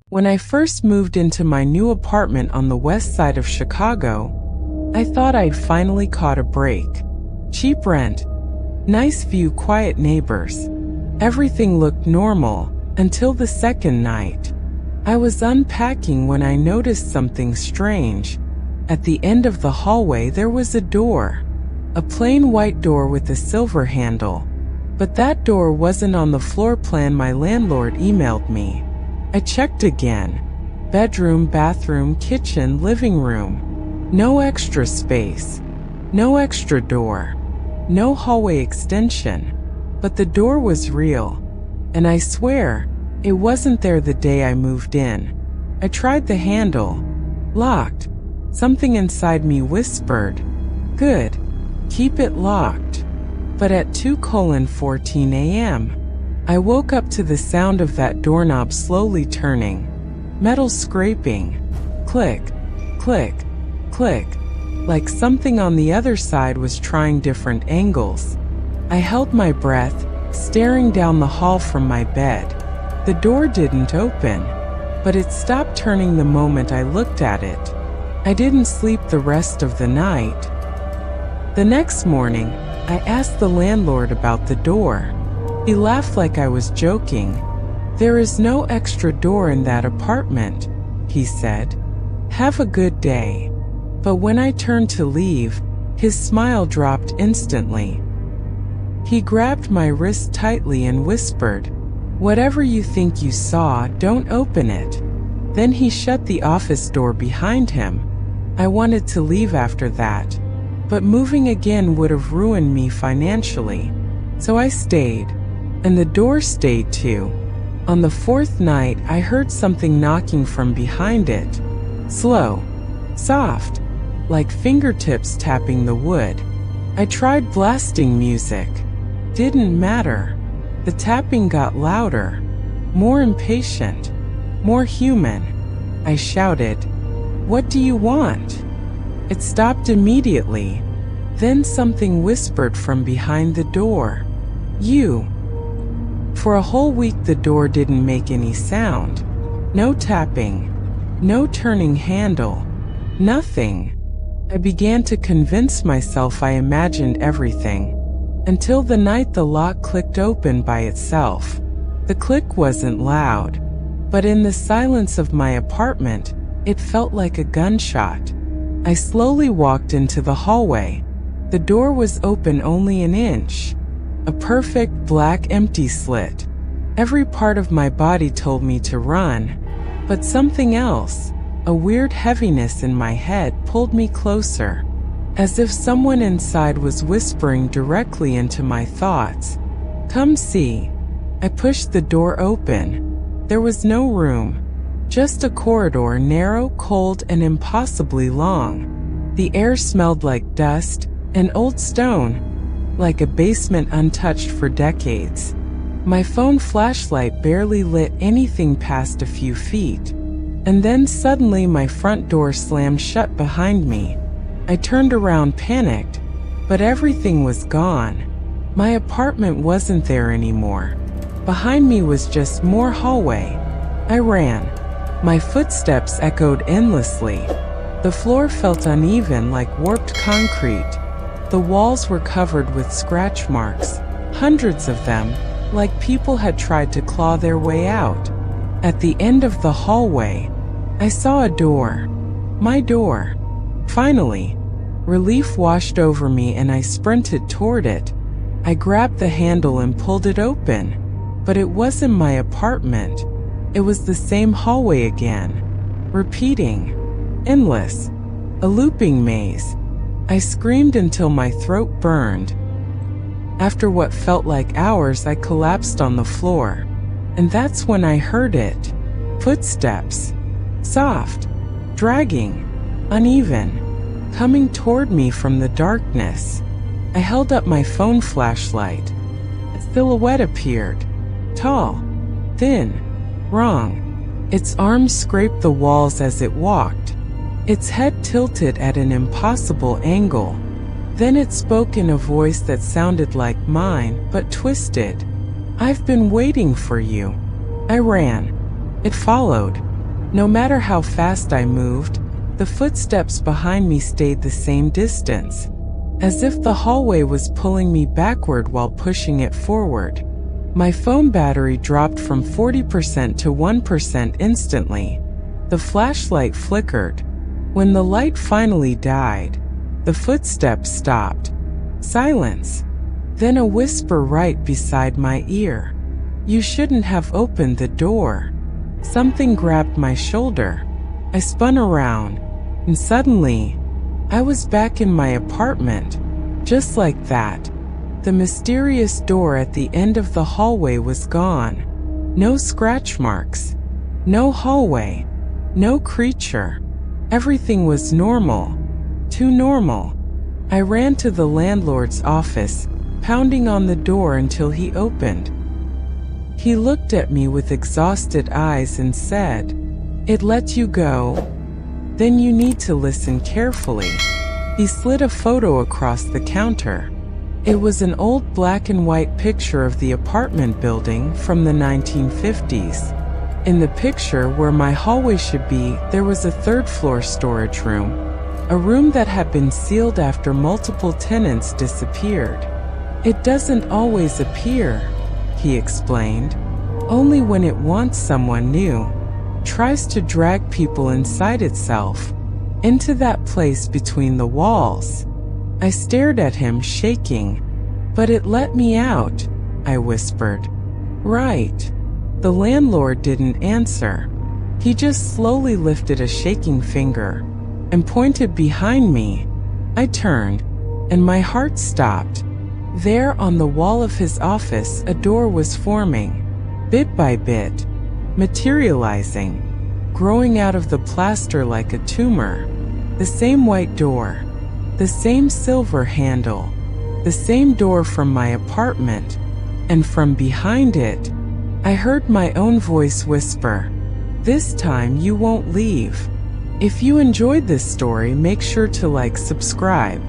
When I first moved into my new apartment on the west side of Chicago, I thought I'd finally caught a break. Cheap rent, nice view, quiet neighbors. Everything looked normal until the second night. I was unpacking when I noticed something strange. At the end of the hallway there was a door. A plain white door with a silver handle. But that door wasn't on the floor plan my landlord emailed me. I checked again. Bedroom, bathroom, kitchen, living room. No extra space. No extra door. No hallway extension. But the door was real. And I swear, it wasn't there the day I moved in. I tried the handle. Locked. Something inside me whispered, "Good. Keep it locked." But at 2:14 a.m., I woke up to the sound of that doorknob slowly turning. Metal scraping. Click, click, click. Like something on the other side was trying different angles. I held my breath, staring down the hall from my bed. The door didn't open, but it stopped turning the moment I looked at it. I didn't sleep the rest of the night. The next morning, I asked the landlord about the door. He laughed like I was joking. "There is no extra door in that apartment," he said. "Have a good day." But when I turned to leave, his smile dropped instantly. He grabbed my wrist tightly and whispered, "Whatever you think you saw, don't open it." Then he shut the office door behind him. I wanted to leave after that, but moving again would have ruined me financially. So I stayed. And the door stayed too. On the fourth night, I heard something knocking from behind it. Slow, soft, like fingertips tapping the wood. I tried blasting music. Didn't matter. The tapping got louder, more impatient, more human. I shouted, "What do you want?" It stopped immediately. Then something whispered from behind the door, "You." For a whole week the door didn't make any sound. No tapping. No turning handle. Nothing. I began to convince myself I imagined everything. Until the night the lock clicked open by itself. The click wasn't loud, but in the silence of my apartment, it felt like a gunshot. I slowly walked into the hallway. The door was open only an inch. A perfect black empty slit. Every part of my body told me to run, but something else, a weird heaviness in my head, pulled me closer, as if someone inside was whispering directly into my thoughts. "Come see." I pushed the door open. There was no room, just a corridor, narrow, cold, and impossibly long. The air smelled like dust and old stone, like a basement untouched for decades. My phone flashlight barely lit anything past a few feet. And then suddenly my front door slammed shut behind me. I turned around, panicked, but everything was gone. My apartment wasn't there anymore. Behind me was just more hallway. I ran. My footsteps echoed endlessly. The floor felt uneven, like warped concrete. The walls were covered with scratch marks, hundreds of them, like people had tried to claw their way out. At the end of the hallway, I saw a door. My door. Finally, relief washed over me and I sprinted toward it. I grabbed the handle and pulled it open. But it wasn't my apartment. It was the same hallway again. Repeating. Endless. A looping maze. I screamed until my throat burned. After what felt like hours, I collapsed on the floor. And that's when I heard it. Footsteps. Soft. Dragging. Uneven. Coming toward me from the darkness. I held up my phone flashlight. A silhouette appeared. Tall. Thin. Wrong. Its arms scraped the walls as it walked. Its head tilted at an impossible angle. Then it spoke in a voice that sounded like mine, but twisted. "I've been waiting for you." I ran. It followed. No matter how fast I moved, the footsteps behind me stayed the same distance, as if the hallway was pulling me backward while pushing it forward. My phone battery dropped from 40% to 1% instantly. The flashlight flickered. When the light finally died, the footsteps stopped. Silence. Then a whisper right beside my ear. "You shouldn't have opened the door." Something grabbed my shoulder. I spun around, and suddenly, I was back in my apartment. Just like that. The mysterious door at the end of the hallway was gone. No scratch marks. No hallway. No creature. Everything was normal. Too normal. I ran to the landlord's office, pounding on the door until he opened. He looked at me with exhausted eyes and said, "It lets you go? Then you need to listen carefully." He slid a photo across the counter. It was an old black and white picture of the apartment building from the 1950s. In the picture where my hallway should be, there was a third-floor storage room, a room that had been sealed after multiple tenants disappeared. "It doesn't always appear," he explained. "Only when it wants someone new. Tries to drag people inside itself, into that place between the walls." I stared at him, shaking. "But it let me out," I whispered. "Right." The landlord didn't answer. He just slowly lifted a shaking finger and pointed behind me. I turned, and my heart stopped. There on the wall of his office, a door was forming, bit by bit, materializing, growing out of the plaster like a tumor. The same white door, the same silver handle, the same door from my apartment, and from behind it, I heard my own voice whisper, "This time you won't leave." If you enjoyed this story, make sure to subscribe.